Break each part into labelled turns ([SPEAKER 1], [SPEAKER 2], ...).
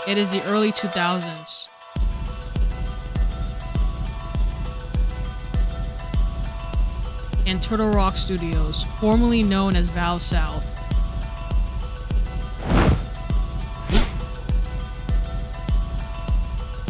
[SPEAKER 1] It is the early 2000s. And Turtle Rock Studios, formerly known as Valve South,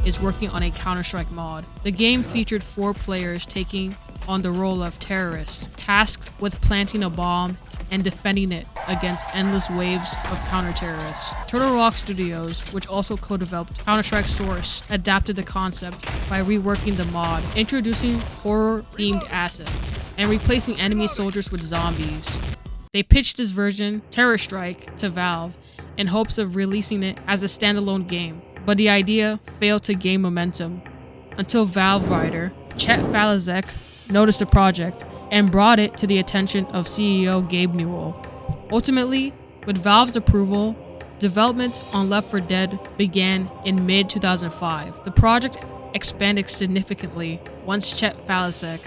[SPEAKER 1] is working on a Counter-Strike mod. The game featured 4 players taking on the role of terrorists, tasked with planting a bomb and defending it against endless waves of counter-terrorists. Turtle Rock Studios, which also co-developed Counter-Strike Source, adapted the concept by reworking the mod, introducing horror-themed assets, and replacing enemy soldiers with zombies. They pitched this version, Terror Strike, to Valve in hopes of releasing it as a standalone game, but the idea failed to gain momentum until Valve writer Chet Falizek noticed the project and brought it to the attention of CEO Gabe Newell. Ultimately, with Valve's approval, development on Left 4 Dead began in mid-2005. The project expanded significantly once Chet Falizek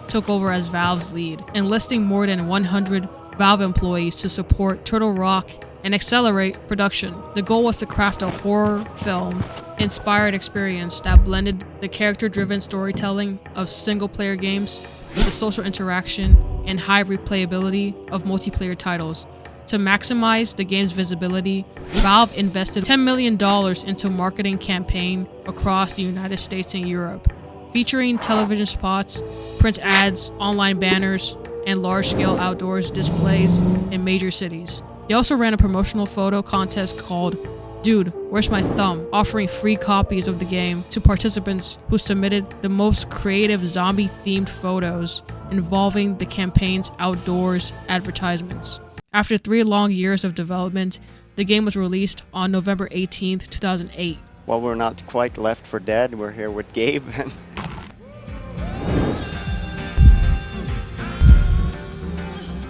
[SPEAKER 1] took over as Valve's lead, enlisting more than 100 Valve employees to support Turtle Rock and accelerate production. The goal was to craft a horror film-inspired experience that blended the character-driven storytelling of single-player games with the social interaction and high replayability of multiplayer titles. To maximize the game's visibility, Valve invested $10 million into a marketing campaign across the United States and Europe, featuring television spots, print ads, online banners, and large-scale outdoors displays in major cities. They also ran a promotional photo contest called Dude, Where's My Thumb?, offering free copies of the game to participants who submitted the most creative zombie-themed photos involving the campaign's outdoors advertisements. After 3 long years of development, the game was released on November 18th, 2008.
[SPEAKER 2] Well, we're not quite Left 4 Dead. We're here with Gabe.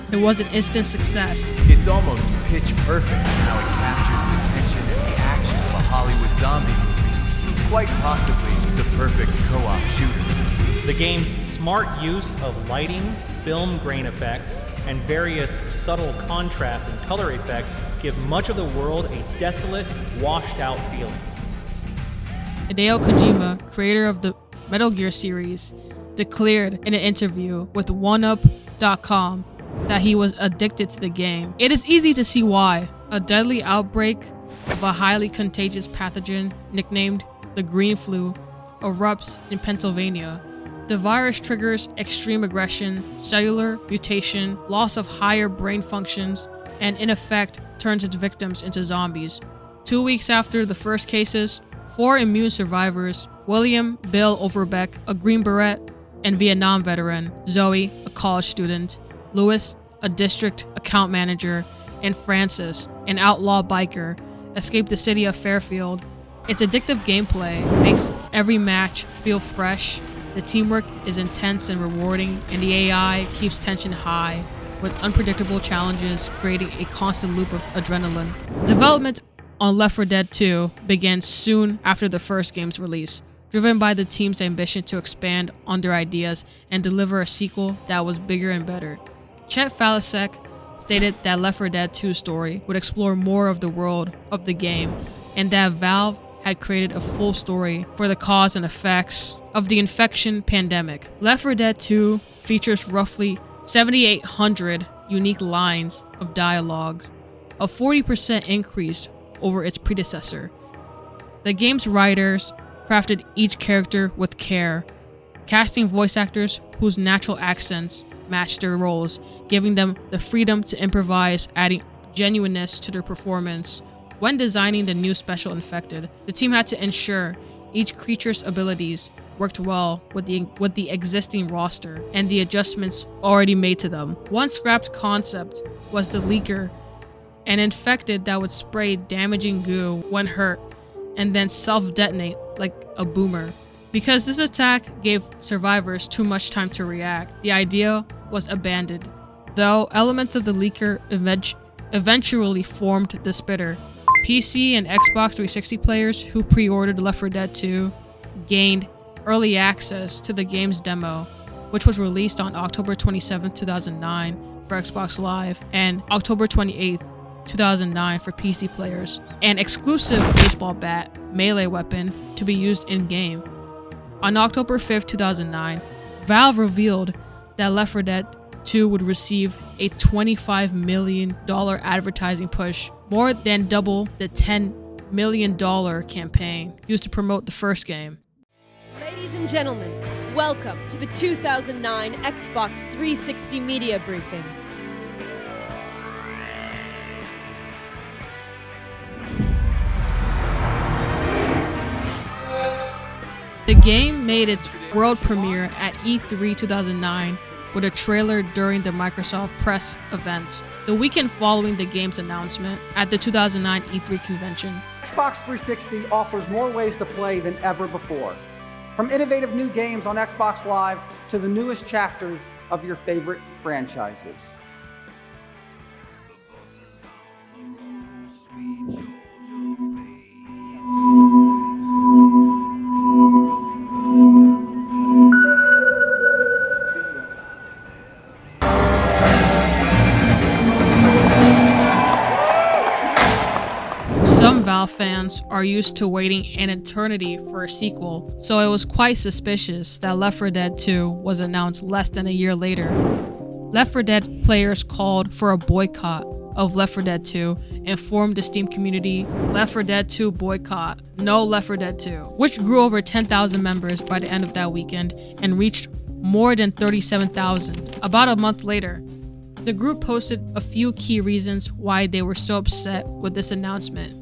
[SPEAKER 1] It was an instant success.
[SPEAKER 3] It's almost pitch perfect in how it captures the tension and the action of a Hollywood zombie movie. Quite possibly the perfect co-op shooter.
[SPEAKER 4] The game's smart use of lighting, film grain effects, and various subtle contrast and color effects give much of the world a desolate, washed-out feeling.
[SPEAKER 1] Hideo Kojima, creator of the Metal Gear series, declared in an interview with OneUp.com that he was addicted to the game. It is easy to see why. A deadly outbreak of a highly contagious pathogen nicknamed the Green Flu erupts in Pennsylvania. The virus triggers extreme aggression, cellular mutation, loss of higher brain functions, and in effect turns its victims into zombies. 2 weeks after the first cases, 4 immune survivors, William Bill Overbeck, a Green Beret and Vietnam veteran, Zoe, a college student, Lewis, a district account manager, and Francis, an outlaw biker, escaped the city of Fairfield. Its addictive gameplay makes every match feel fresh, the teamwork is intense and rewarding, and the AI keeps tension high, with unpredictable challenges creating a constant loop of adrenaline. Development on Left 4 Dead 2 began soon after the first game's release, driven by the team's ambition to expand on their ideas and deliver a sequel that was bigger and better. Chet Falizek stated that Left 4 Dead 2's story would explore more of the world of the game, and that Valve had created a full story for the cause and effects of the infection pandemic. Left 4 Dead 2 features roughly 7,800 unique lines of dialogue, a 40% increase over its predecessor. The game's writers crafted each character with care, casting voice actors whose natural accents matched their roles, giving them the freedom to improvise, adding genuineness to their performance. When designing the new Special Infected, the team had to ensure each creature's abilities worked well with the existing roster and the adjustments already made to them. One scrapped concept was the Leaker, an infected that would spray damaging goo when hurt and then self-detonate like a boomer. Because this attack gave survivors too much time to react, the idea was abandoned, though elements of the Leaker eventually formed the Spitter. PC and Xbox 360 players who pre-ordered Left 4 Dead 2 gained early access to the game's demo, which was released on October 27, 2009 for Xbox Live and October 28, 2009 for PC players, an exclusive baseball bat, melee weapon, to be used in-game. On October 5th, 2009, Valve revealed that Left 4 Dead 2 would receive a $25 million advertising push, more than double the $10 million campaign used to promote the first game.
[SPEAKER 5] Ladies and gentlemen, welcome to the 2009 Xbox 360 media briefing.
[SPEAKER 1] The game made its world premiere at E3 2009 with a trailer during the Microsoft press event, the weekend following the game's announcement at the 2009 E3 convention.
[SPEAKER 6] Xbox 360 offers more ways to play than ever before. From innovative new games on Xbox Live to the newest chapters of your favorite franchises.
[SPEAKER 1] Some Valve fans are used to waiting an eternity for a sequel, so it was quite suspicious that Left 4 Dead 2 was announced less than a year later. Left 4 Dead players called for a boycott of Left 4 Dead 2 and formed the Steam community Left 4 Dead 2 Boycott, No Left 4 Dead 2, which grew over 10,000 members by the end of that weekend and reached more than 37,000 about a month later. The group posted a few key reasons why they were so upset with this announcement.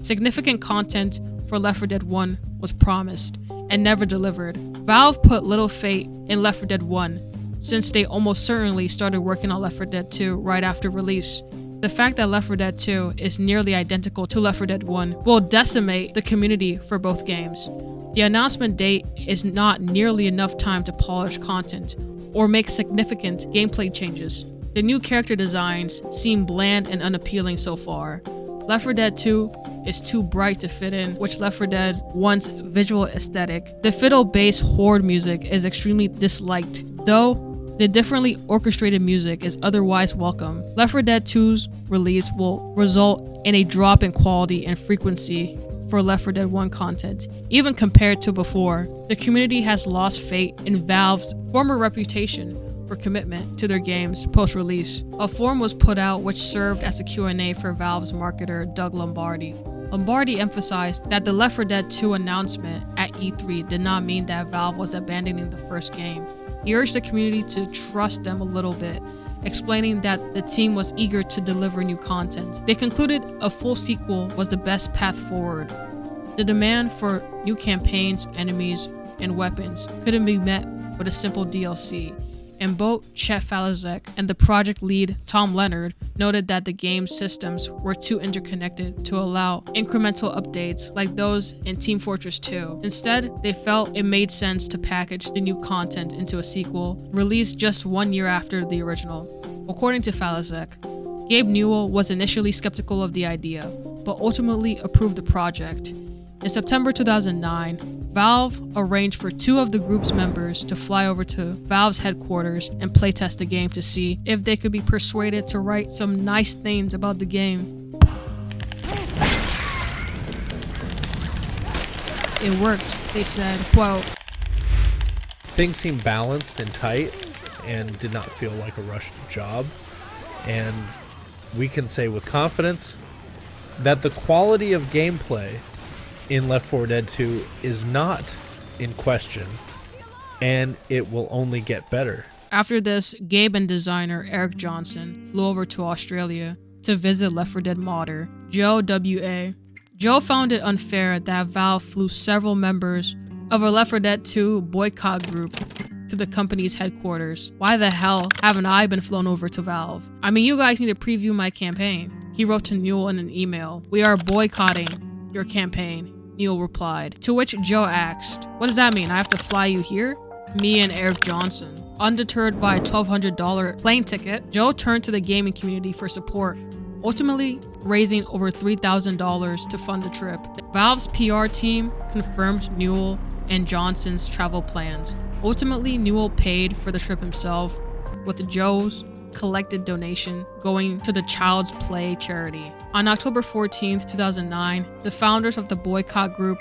[SPEAKER 1] Significant content for Left 4 Dead 1 was promised and never delivered. Valve put little faith in Left 4 Dead 1 since they almost certainly started working on Left 4 Dead 2 right after release. The fact that Left 4 Dead 2 is nearly identical to Left 4 Dead 1 will decimate the community for both games. The announcement date is not nearly enough time to polish content or make significant gameplay changes. The new character designs seem bland and unappealing so far. Left 4 Dead 2 is too bright to fit in, which Left 4 Dead 1's visual aesthetic. The fiddle-based horde music is extremely disliked, though the differently orchestrated music is otherwise welcome. Left 4 Dead 2's release will result in a drop in quality and frequency for Left 4 Dead 1 content, even compared to before. The community has lost faith in Valve's former reputation for commitment to their games post-release. A forum was put out which served as a Q&A for Valve's marketer Doug Lombardi. Lombardi emphasized that the Left 4 Dead 2 announcement at E3 did not mean that Valve was abandoning the first game. He urged the community to trust them a little bit, explaining that the team was eager to deliver new content. They concluded a full sequel was the best path forward. The demand for new campaigns, enemies, and weapons couldn't be met with a simple DLC, and both Chet Falazek and the project lead Tom Leonard noted that the game's systems were too interconnected to allow incremental updates like those in Team Fortress 2. Instead, they felt it made sense to package the new content into a sequel, released just 1 year after the original. According to Falazek, Gabe Newell was initially skeptical of the idea, but ultimately approved the project. In September 2009, Valve arranged for 2 of the group's members to fly over to Valve's headquarters and playtest the game to see if they could be persuaded to write some nice things about the game. It worked, they said, quote,
[SPEAKER 7] "Things seemed balanced and tight and did not feel like a rushed job, and we can say with confidence that the quality of gameplay in Left 4 Dead 2 is not in question, and it will only get better."
[SPEAKER 1] After this, Gabe and designer Eric Johnson flew over to Australia to visit Left 4 Dead modder Joe W.A. Joe found it unfair that Valve flew several members of a Left 4 Dead 2 boycott group to the company's headquarters. Why the hell haven't I been flown over to Valve? I mean, you guys need to preview my campaign. He wrote to Newell in an email. "We are boycotting your campaign," Newell replied, to which Joe asked, "What does that mean? I have to fly you here?" Me and Eric Johnson. Undeterred by a $1,200 plane ticket, Joe turned to the gaming community for support, ultimately raising over $3,000 to fund the trip. Valve's PR team confirmed Newell and Johnson's travel plans. Ultimately, Newell paid for the trip himself, with Joe's collected donation going to the Child's Play charity. On October 14th, 2009, the founders of the boycott group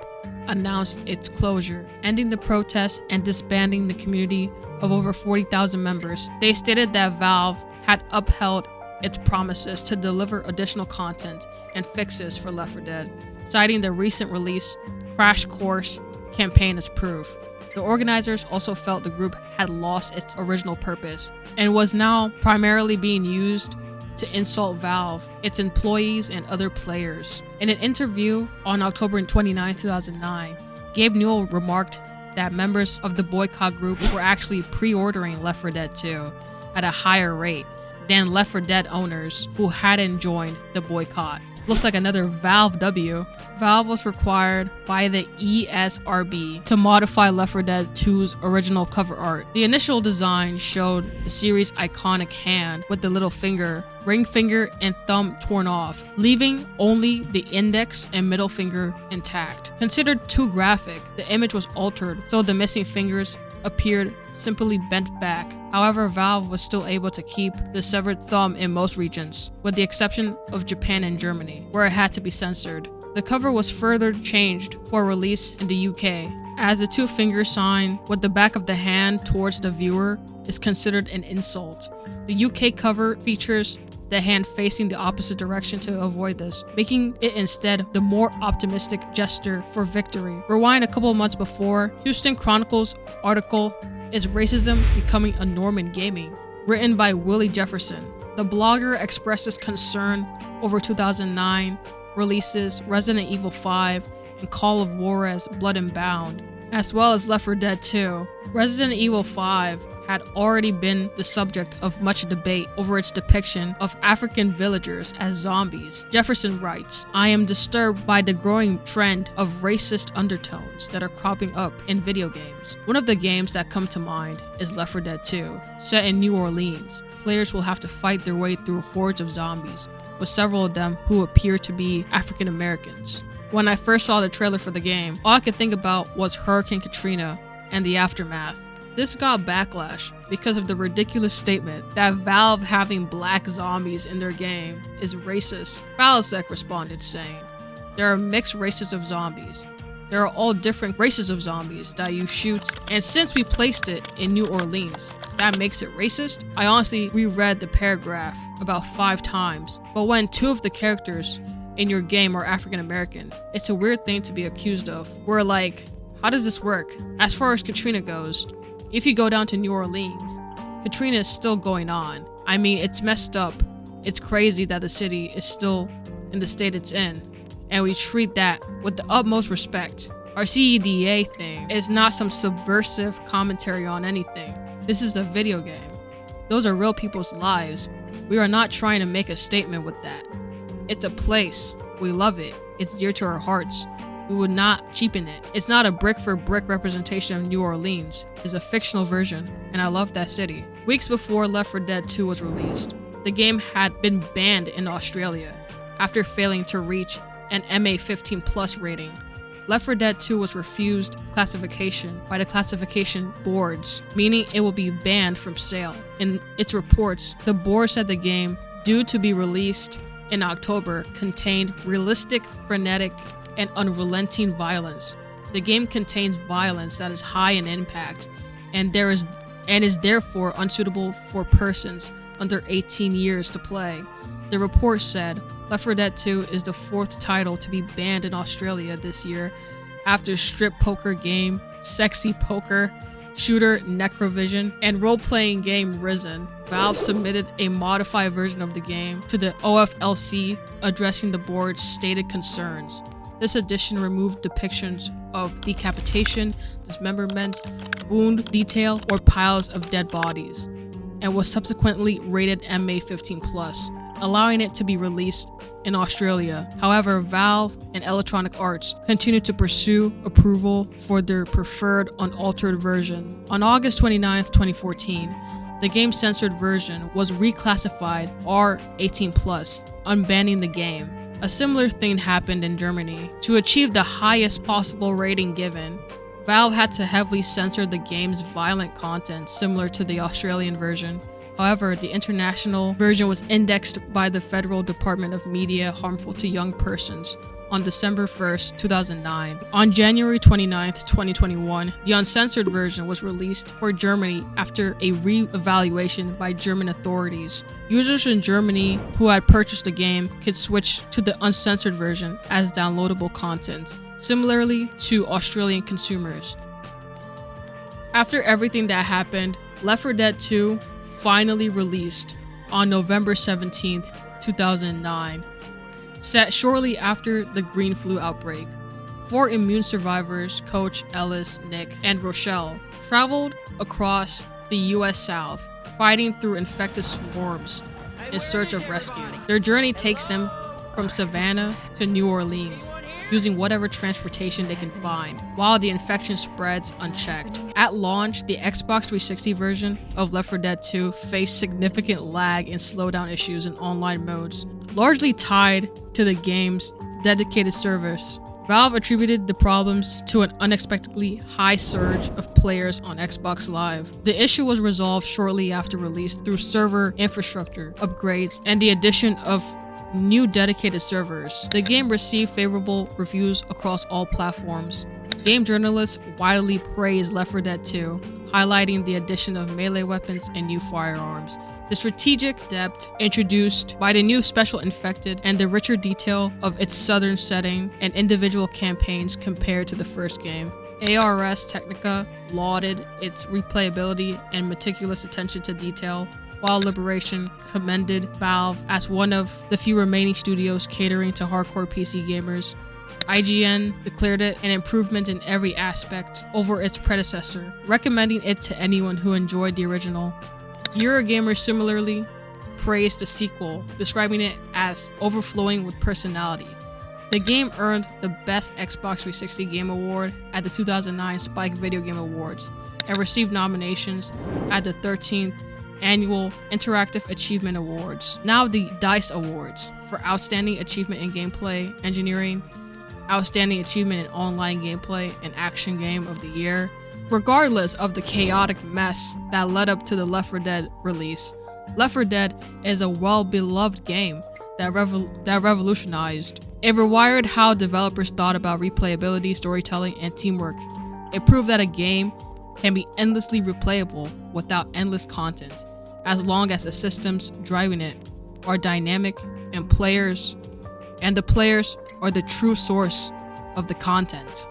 [SPEAKER 1] announced its closure, ending the protest and disbanding the community of over 40,000 members. They stated that Valve had upheld its promises to deliver additional content and fixes for Left 4 Dead, citing the recent release Crash Course campaign as proof. The organizers also felt the group had lost its original purpose and was now primarily being used to insult Valve, its employees, and other players. In an interview on October 29, 2009, Gabe Newell remarked that members of the boycott group were actually pre-ordering Left 4 Dead 2 at a higher rate than Left 4 Dead owners who hadn't joined the boycott. Looks like another Valve W. Valve was required by the ESRB to modify Left 4 Dead 2's original cover art. The initial design showed the series' iconic hand with the little finger, ring finger, and thumb torn off, leaving only the index and middle finger intact. Considered too graphic, the image was altered so the missing fingers appeared simply bent back. However, Valve was still able to keep the severed thumb in most regions, with the exception of Japan and Germany, where it had to be censored. The cover was further changed for release in the UK, as the two-finger sign with the back of the hand towards the viewer is considered an insult. The UK cover features the hand facing the opposite direction to avoid this, making it instead the more optimistic gesture for victory. Rewind a couple of months before, Houston Chronicle's article, "Is Racism Becoming a Norm in Gaming?" written by Willie Jefferson. The blogger expresses concern over 2009 releases Resident Evil 5 and Call of Juarez Blood and Bound, as well as Left 4 Dead 2. Resident Evil 5 had already been the subject of much debate over its depiction of African villagers as zombies. Jefferson writes, "I am disturbed by the growing trend of racist undertones that are cropping up in video games. One of the games that come to mind is Left 4 Dead 2, set in New Orleans. Players will have to fight their way through hordes of zombies, with several of them who appear to be African Americans." When I first saw the trailer for the game, all I could think about was Hurricane Katrina and the aftermath. This got backlash because of the ridiculous statement that Valve having black zombies in their game is racist. Falasek responded saying, "There are mixed races of zombies. There are all different races of zombies that you shoot, and since we placed it in New Orleans, that makes it racist?" I honestly reread the paragraph about 5 times, but when 2 of the characters in your game are African American, it's a weird thing to be accused of. We're like, how does this work? As far as Katrina goes, if you go down to New Orleans, Katrina is still going on. I mean, it's messed up. It's crazy that the city is still in the state it's in, and we treat that with the utmost respect. Our CEDA thing is not some subversive commentary on anything. This is a video game. Those are real people's lives. We are not trying to make a statement with that. It's a place. We love it. It's dear to our hearts. We would not cheapen it. It's not a brick-for-brick representation of New Orleans. It's a fictional version, and I love that city. Weeks before Left 4 Dead 2 was released, the game had been banned in Australia after failing to reach an MA15+ rating. Left 4 Dead 2 was refused classification by the classification boards, meaning it will be banned from sale. In its reports, the board said the game, due to be released in October, contained realistic, frenetic, and unrelenting violence. The game contains violence that is high in impact and is therefore unsuitable for persons under 18 years to play. The report said Left 4 Dead 2 is the 4th title to be banned in Australia this year after strip poker game, sexy poker, shooter Necrovision, and role-playing game Risen. Valve submitted a modified version of the game to the OFLC addressing the board's stated concerns. This edition removed depictions of decapitation, dismemberment, wound detail, or piles of dead bodies, and was subsequently rated MA15+, allowing it to be released in Australia. However, Valve and Electronic Arts continued to pursue approval for their preferred unaltered version. On August 29, 2014, the game's censored version was reclassified R18+, unbanning the game. A similar thing happened in Germany. To achieve the highest possible rating given, Valve had to heavily censor the game's violent content similar to the Australian version. However, the international version was indexed by the Federal Department of Media harmful to young persons on December 1st, 2009. On January 29th, 2021, the uncensored version was released for Germany after a re-evaluation by German authorities. Users in Germany who had purchased the game could switch to the uncensored version as downloadable content, similarly to Australian consumers. After everything that happened, Left 4 Dead 2 finally released on November 17th, 2009. Set shortly after the green flu outbreak, 4 immune survivors, Coach, Ellis, Nick, and Rochelle, traveled across the US South, fighting through infected swarms in search of rescue. Their journey takes them from Savannah to New Orleans, using whatever transportation they can find, while the infection spreads unchecked. At launch, the Xbox 360 version of Left 4 Dead 2 faced significant lag and slowdown issues in online modes, largely tied to the game's dedicated servers. Valve attributed the problems to an unexpectedly high surge of players on Xbox Live. The issue was resolved shortly after release through server infrastructure upgrades and the addition of new dedicated servers. The game received favorable reviews across all platforms. Game journalists widely praised Left 4 Dead 2, highlighting the addition of melee weapons and new firearms, the strategic depth introduced by the new special infected, and the richer detail of its southern setting and individual campaigns compared to the first game. ARS Technica lauded its replayability and meticulous attention to detail, while Liberation commended Valve as one of the few remaining studios catering to hardcore PC gamers. IGN declared it an improvement in every aspect over its predecessor, recommending it to anyone who enjoyed the original. Eurogamer similarly praised the sequel, describing it as overflowing with personality. The game earned the Best Xbox 360 Game Award at the 2009 Spike Video Game Awards and received nominations at the 13th Annual Interactive Achievement Awards, now the DICE Awards, for Outstanding Achievement in Gameplay Engineering, Outstanding Achievement in Online Gameplay and Action Game of the Year. Regardless of the chaotic mess that led up to the Left 4 Dead release, Left 4 Dead is a well-beloved game that revolutionized. It rewired how developers thought about replayability, storytelling, and teamwork. It proved that a game can be endlessly replayable without endless content, as long as the systems driving it are dynamic and the players are the true source of the content.